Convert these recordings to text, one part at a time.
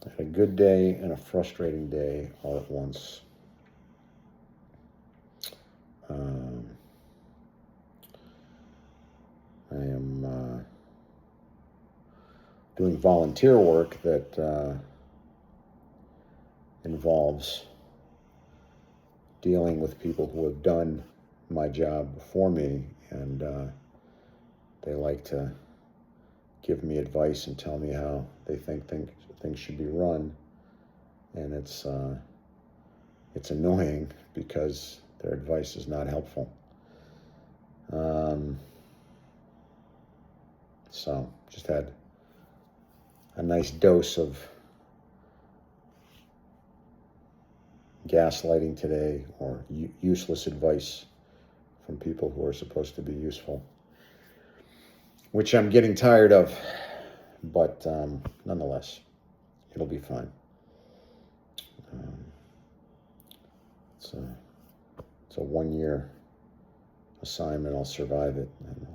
I had a good day and a frustrating day all at once. Um, I am doing volunteer work that involves dealing with people who have done my job before me, and they like to give me advice and tell me how they think things should be run, and it's annoying because their advice is not helpful. So just had a nice dose of gaslighting today, or useless advice from people who are supposed to be useful, which I'm getting tired of, but nonetheless, it'll be fine. It's a 1-year assignment. I'll survive it, and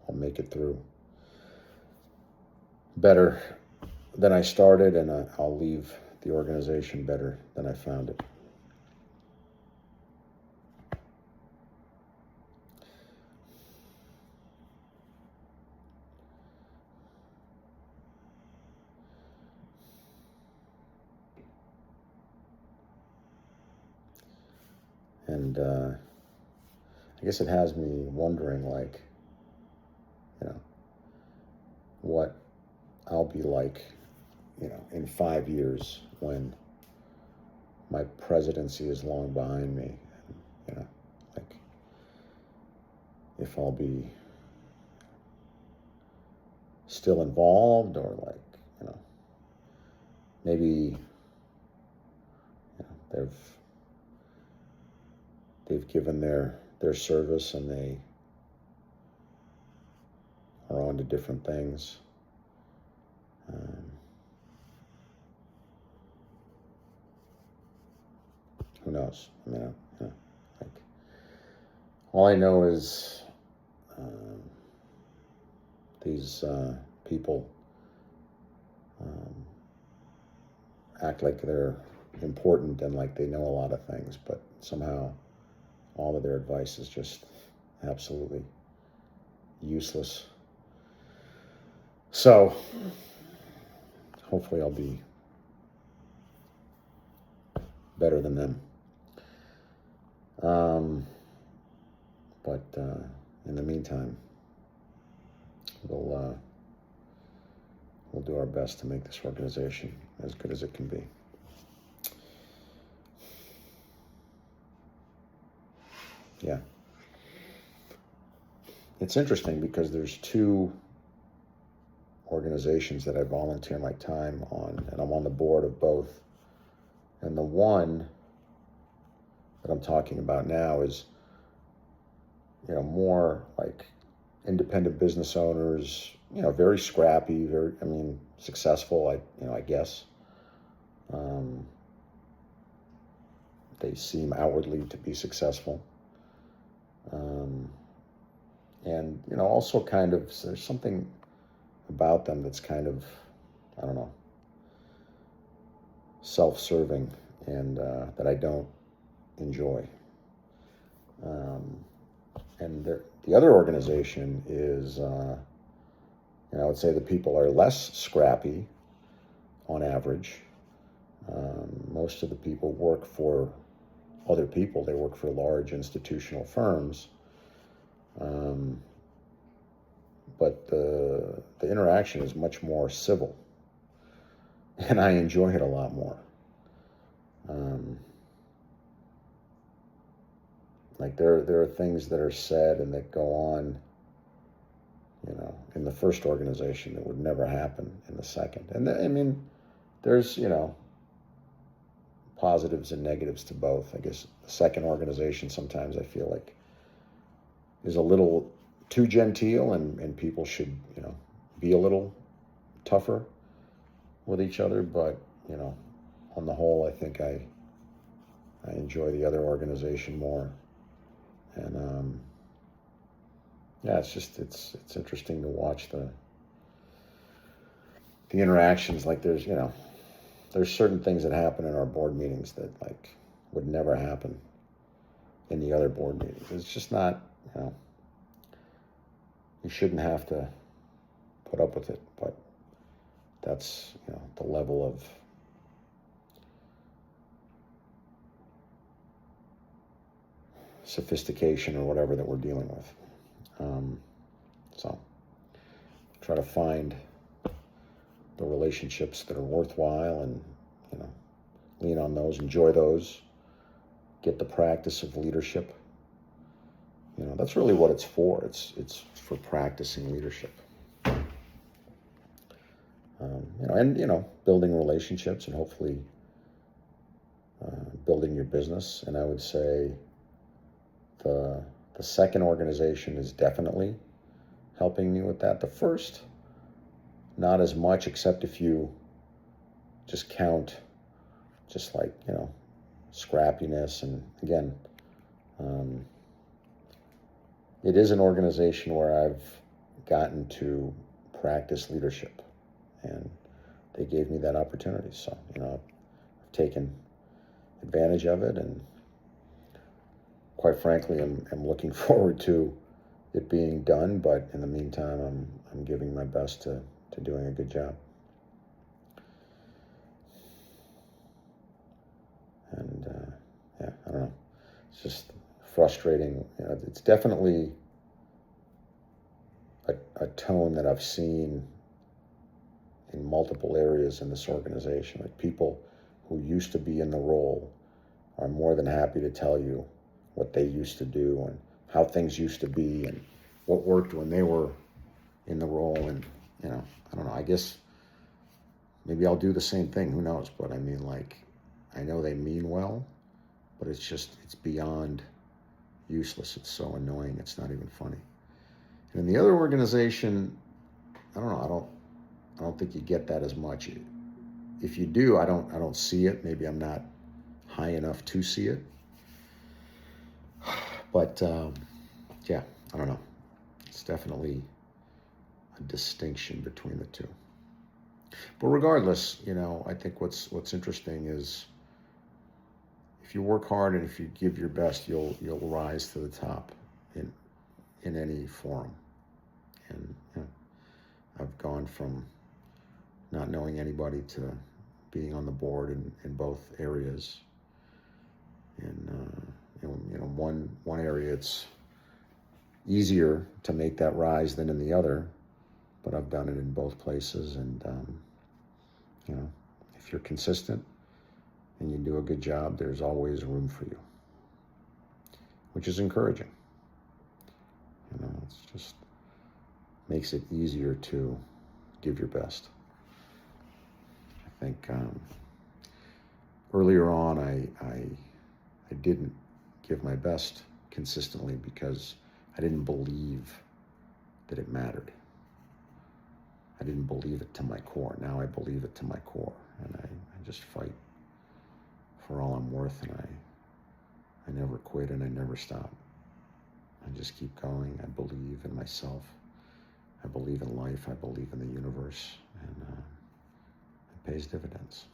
I'll make it through better than I started, and I'll leave the organization better than I found it. And I guess it has me wondering, like, what I'll be like, in 5 years when my presidency is long behind me. Like, if I'll be still involved, or like, maybe they've given their service and they are on to different things. Who knows? I mean, like, all I know is these people act like they're important and like they know a lot of things, but somehow all of their advice is just absolutely useless. So hopefully I'll be better than them. But in the meantime, we'll do our best to make this organization as good as it can be. Yeah. It's interesting because there's 2 organizations that I volunteer my time on, and I'm on the board of both. And the one that I'm talking about now is, more like independent business owners, very scrappy, successful, I guess. They seem outwardly to be successful. And, also kind of, there's something about them that's kind of, I don't know, self-serving, and that I don't enjoy. And the other organization is, I would say the people are less scrappy on average. Most of the people work for other people. They work for large institutional firms. But the interaction is much more civil, and I enjoy it a lot more. Like there are things that are said and that go on, in the first organization that would never happen in the second. And there's, positives and negatives to both. I guess the second organization sometimes I feel like is a little too genteel, and people should, be a little tougher with each other. But, on the whole, I think I enjoy the other organization more. And yeah, it's interesting to watch the interactions. Like there's there's certain things that happen in our board meetings that like would never happen in the other board meetings. It's just not, you know, you shouldn't have to put up with it, but that's, you know, the level of sophistication or whatever that we're dealing with. So try to find the relationships that are worthwhile and, you know, lean on those, enjoy those, get the practice of leadership. You know, that's really what it's for. It's for practicing leadership. You know, and, you know, building relationships and hopefully building your business. And I would say the second organization is definitely helping me with that. The first, not as much, except if you just count just like, you know, scrappiness. And again, it is an organization where I've gotten to practice leadership, and they gave me that opportunity. So, you know, I've taken advantage of it, and quite frankly, I'm looking forward to it being done. But in the meantime, I'm giving my best to doing a good job. And yeah, I don't know. It's just frustrating. You know, it's definitely a tone that I've seen in multiple areas in this organization. Like people who used to be in the role are more than happy to tell you what they used to do and how things used to be and what worked when they were in the role. And, you know, I don't know, I guess maybe I'll do the same thing, who knows? But I mean, like, I know they mean well, but it's beyond useless. It's so annoying, it's not even funny. And in the other organization, I don't know, I don't think you get that as much. If you do, I don't see it. Maybe I'm not high enough to see it. But yeah, I don't know. It's definitely a distinction between the two. But regardless, you know, I think what's interesting is if you work hard and if you give your best, you'll rise to the top in any forum. And you know, I've gone from not knowing anybody to being on the board in both areas. And you know, one area it's easier to make that rise than in the other, but I've done it in both places. And you know, if you're consistent and you do a good job, there's always room for you, which is encouraging. You know, it's just makes it easier to give your best. I think earlier on, I didn't give my best consistently because I didn't believe that it mattered. I didn't believe it to my core. Now I believe it to my core, and I just fight for all I'm worth, and I never quit and I never stop. I just keep going. I believe in myself. I believe in life. I believe in the universe, and it pays dividends.